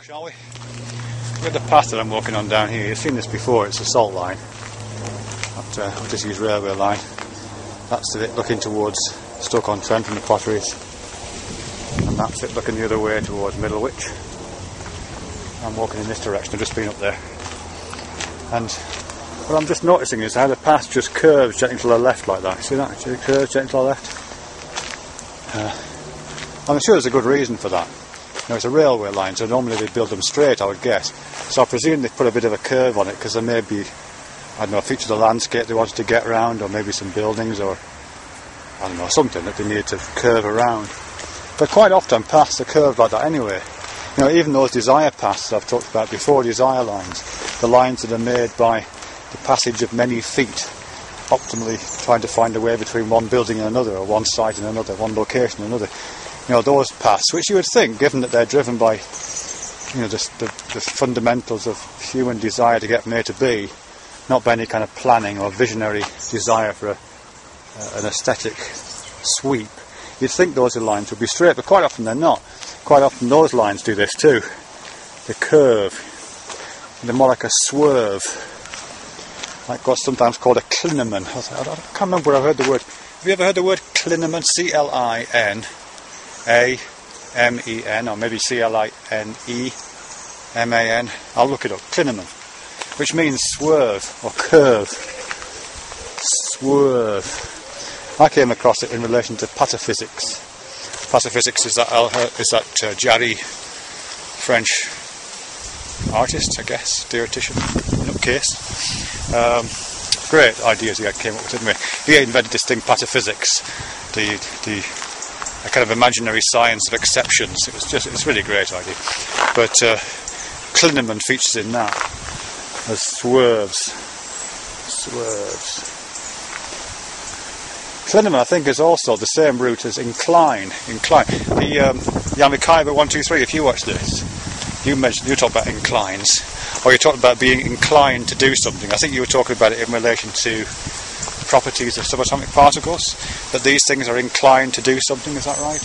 shall we? Look at the path that I'm walking on down here. You've seen this before, it's a salt line. I'll just use railway line. That's it looking towards Stoke-on-Trent from the Poetics. And that's it looking the other way towards Middlewich. I'm walking in this direction, I've just been up there. And what I'm just noticing is how the path just curves gently to the left like that. See that? It curves gently to the left. I'm sure there's a good reason for that. You know, it's a railway line, so normally they build them straight, I would guess. So I presume they put a bit of a curve on it because there may be, I don't know, a feature of the landscape they wanted to get around, or maybe some buildings, or I don't know, something that they needed to curve around. But quite often paths are curved like that anyway. You know, even those desire paths I've talked about before, desire lines, the lines that are made by the passage of many feet, optimally trying to find a way between one building and another, or one site and another, one location and another. You know, those paths, which you would think, given that they're driven by, you know, the fundamentals of human desire to get from A to B, not by any kind of planning or visionary desire for an aesthetic sweep, you'd think those lines would be straight, but quite often they're not. Quite often those lines do this too. They curve. They're more like a swerve, like what's sometimes called a clinamen. I can't remember where I've heard the word. Have you ever heard the word clinamen? C-L-I-N-A-M-E-N, or maybe C-L-I-N-E-M-A-N. I'll look it up. Clinamen, which means swerve or curve. Swerve. I came across it in relation to pataphysics. Pataphysics is that Jarry French artist, I guess, theoretician, nutcase. Great ideas he came up with, didn't he? He invented this thing, pataphysics, a kind of imaginary science of exceptions. It's really a great idea. But Klineman features in that as swerves. Klineman, I think, is also the same route as incline. The Yamikaiba 123. If you watch this, you talk about inclines, or you talk about being inclined to do something. I think you were talking about it in relation to properties of subatomic particles, that these things are inclined to do something. Is that right?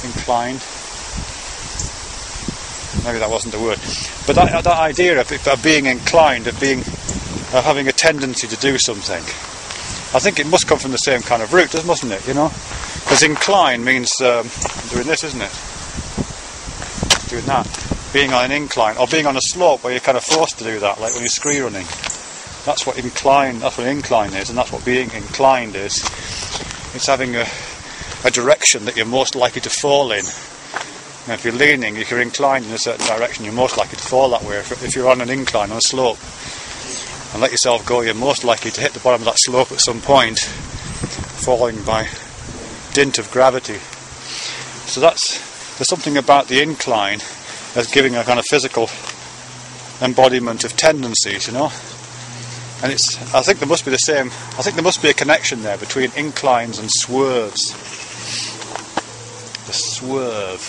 Inclined. Maybe that wasn't the word, but that idea of being inclined, of having a tendency to do something, I think it must come from the same kind of root, mustn't it? You know, because incline means doing this, isn't it? Doing that, being on an incline, or being on a slope where you're kind of forced to do that, like when you're scree running. That's what incline is, and that's what being inclined is. It's having a direction that you're most likely to fall in. Now, if you're leaning, if you're inclined in a certain direction, you're most likely to fall that way. If you're on an incline, on a slope, and let yourself go, you're most likely to hit the bottom of that slope at some point, falling by dint of gravity. So there's something about the incline as giving a kind of physical embodiment of tendencies, you know. And I think there must be the same. I think there must be a connection there between inclines and swerves. The swerve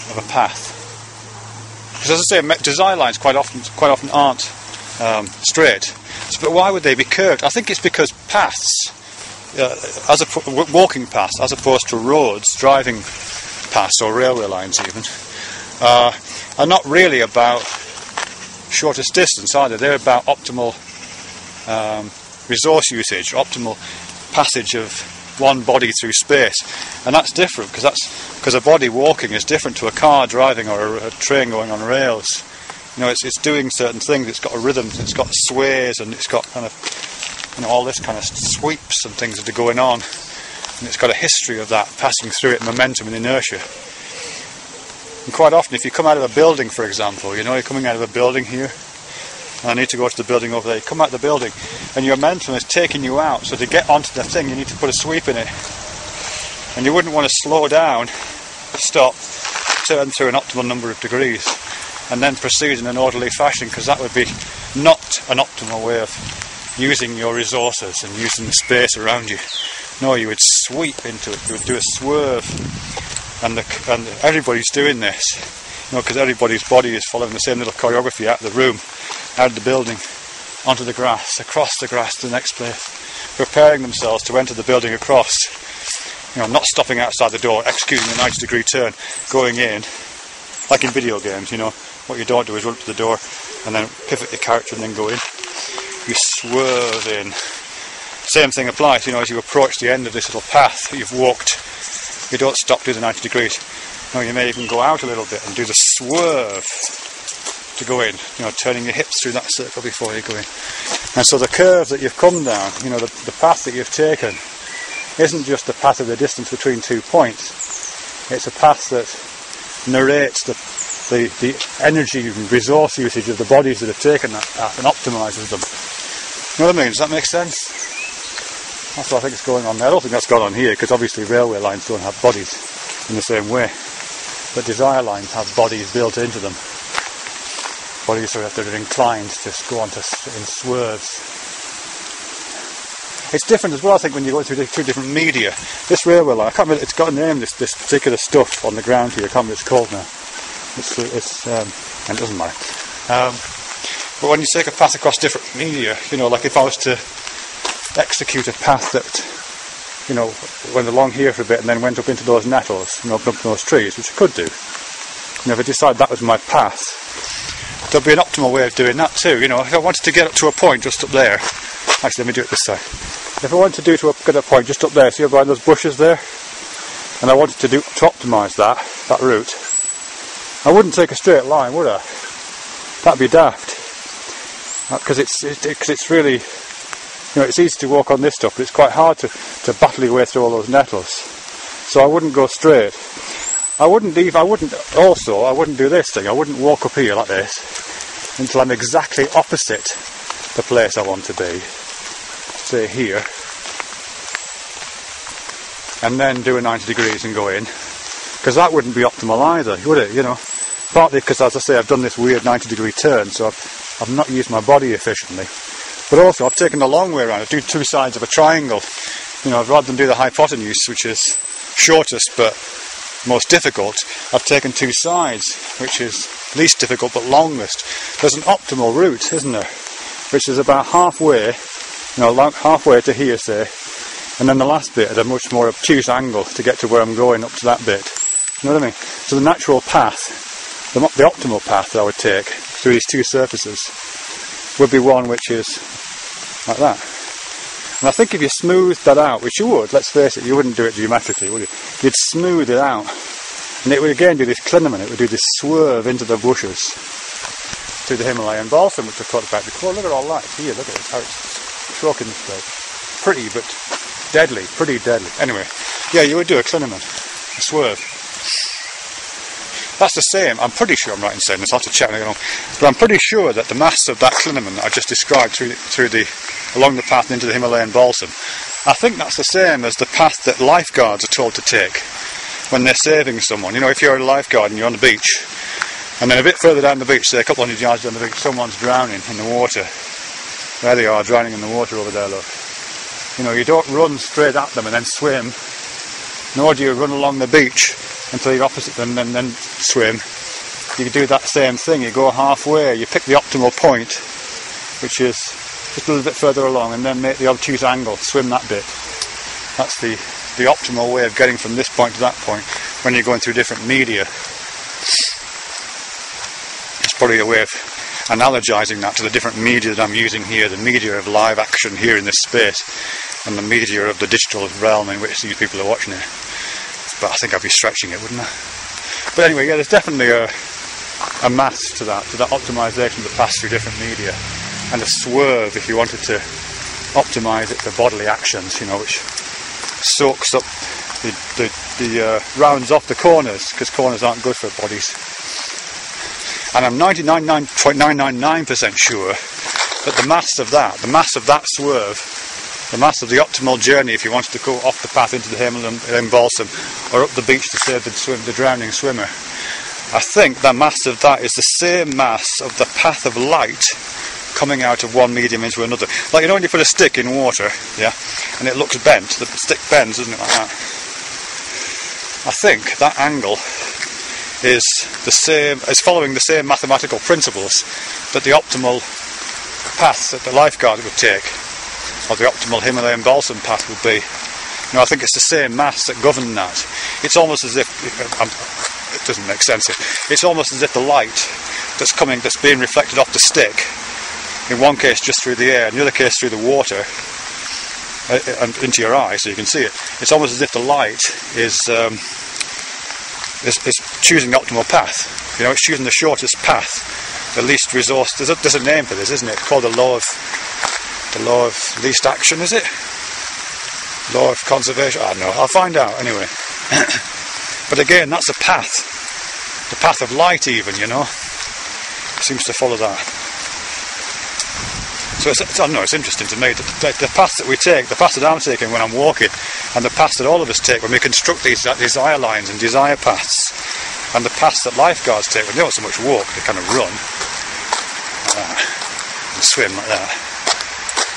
of a path. Because, as I say, desire lines quite often aren't straight. But why would they be curved? I think it's because paths, walking paths, as opposed to roads, driving paths or railway lines even, are not really about shortest distance, are they? They're about optimal resource usage, optimal passage of one body through space, and that's different because a body walking is different to a car driving or a train going on rails. You know, it's doing certain things. It's got a rhythm. It's got sways, and it's got kind of, you know, all this kind of sweeps and things that are going on, and it's got a history of that passing through it, momentum and inertia. And quite often, if you come out of a building, for example, you know, you're coming out of a building here, and I need to go to the building over there. You come out of the building, and your momentum is taking you out. So to get onto the thing, you need to put a sweep in it, and you wouldn't want to slow down, stop, turn through an optimal number of degrees, and then proceed in an orderly fashion, because that would be not an optimal way of using your resources and using the space around you. No, you would sweep into it. You would do a swerve, and everybody's doing this, you know, because everybody's body is following the same little choreography out of the room, out of the building, onto the grass, across the grass to the next place, preparing themselves to enter the building across. You know, not stopping outside the door, executing a 90-degree turn, going in, like in video games, you know, what you don't do is run up to the door and then pivot your character and then go in. You swerve in. Same thing applies, you know, as you approach the end of this little path that you've walked, you don't stop doing the 90 degrees. No, you may even go out a little bit and do the swerve to go in, you know, turning your hips through that circle before you go in. And so the curve that you've come down, you know, the path that you've taken isn't just the path of the distance between 2 points. It's a path that narrates the energy and resource usage of the bodies that have taken that path and optimises them. You know what I mean? Does that make sense? That's what I think is going on there. I don't think that's gone on here, because obviously railway lines don't have bodies in the same way. But desire lines have bodies built into them. Bodies that are inclined to go on in swerves. It's different as well, I think, when you go through two different media. This railway line, I can't remember, it's got a name, this particular stuff on the ground here, I can't remember what it's called now. And it doesn't matter. But when you take a path across different media, you know, like if I was to execute a path that, you know, went along here for a bit and then went up into those nettles, you know, up those trees, which I could do. You know, if I decided that was my path, there'd be an optimal way of doing that too. You know, if I wanted to get up to a point just up there, actually let me do it this side. If I wanted to get a point just up there, see behind those bushes there, and I wanted to optimise that route, I wouldn't take a straight line, would I? That'd be daft. Because it's really, you know, it's easy to walk on this stuff, but it's quite hard to battle your way through all those nettles. So I wouldn't go straight. I wouldn't do this thing. I wouldn't walk up here like this until I'm exactly opposite the place I want to be. Say here. And then do a 90 degrees and go in. Because that wouldn't be optimal either, would it? You know, partly because, as I say, I've done this weird 90 degree turn, so I've not used my body efficiently. But also, I've taken the long way around. I do two sides of a triangle. You know, rather than do the hypotenuse, which is shortest but most difficult, I've taken two sides, which is least difficult but longest. There's an optimal route, isn't there? Which is about halfway, you know, halfway to here, say, and then the last bit at a much more obtuse angle to get to where I'm going up to that bit. You know what I mean? So the natural path, the optimal path that I would take through these two surfaces would be one which is like that. And I think if you smoothed that out, which you would, let's face it, you wouldn't do it geometrically, would you? You'd smooth it out. And it would again do this clinamen, it would do this swerve into the bushes through the Himalayan balsam, which I've talked about before. Look at all that. Here, look at it, how it's choking this place. Pretty, but deadly, pretty deadly. Anyway, yeah, you would do a clinamen, a swerve. That's the same, I'm pretty sure I'm right in saying this, I'll have to check when I get on, but I'm pretty sure that the mass of that clinamen that I just described along the path into the Himalayan balsam, I think that's the same as the path that lifeguards are told to take when they're saving someone. You know, if you're a lifeguard and you're on the beach, and then a bit further down the beach, say a couple hundred yards down the beach, someone's drowning in the water. There they are, drowning in the water over there, look. You know, you don't run straight at them and then swim, nor do you run along the beach until you're opposite them and then swim. You do that same thing, you go halfway, you pick the optimal point, which is just a little bit further along, and then make the obtuse angle, swim that bit. That's the optimal way of getting from this point to that point when you're going through different media. It's probably a way of analogizing that to the different media that I'm using here, the media of live action here in this space, and the media of the digital realm in which these people are watching it. But I think I'd be stretching it, wouldn't I? But anyway, yeah, there's definitely a mass to that optimisation of the pass through different media, and a swerve if you wanted to optimise it for bodily actions, you know, which soaks up the rounds off the corners, because corners aren't good for bodies. And I'm 99.999% sure that the mass of that swerve, the mass of the optimal journey if you wanted to go off the path into the Himalayan balsam or up the beach to save the drowning swimmer, I think the mass of that is the same mass of the path of light coming out of one medium into another. Like, you know, when you put a stick in water, yeah, and it looks bent, the stick bends, doesn't it, like that? I think that angle is following the same mathematical principles that the optimal path that the lifeguard would take, or the optimal Himalayan balsam path would be. You know, I think it's the same mass that govern that. It's almost as if it doesn't make sense. It's almost as if the light that's being reflected off the stick, in one case just through the air, in the other case through the water, and into your eye, so you can see it. It's almost as if the light is choosing the optimal path. You know, it's choosing the shortest path, the least resource. There's a name for this, isn't it? It's called the law of least action, is it? Law of conservation? I don't know. I'll find out anyway. But again, that's a path. The path of light, even, you know, seems to follow that. So I don't know, it's interesting to me that the path that we take, the path that I'm taking when I'm walking, and the path that all of us take when we construct these desire lines and desire paths, and the paths that lifeguards take when they don't so much walk, they kind of run and swim like that.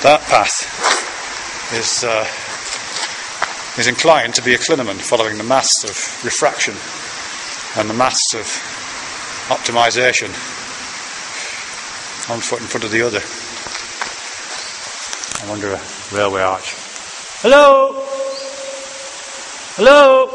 That path is inclined to be a clinamen, following the maths of refraction and the maths of optimization, one foot in front of the other. I wonder a railway arch. Hello? Hello?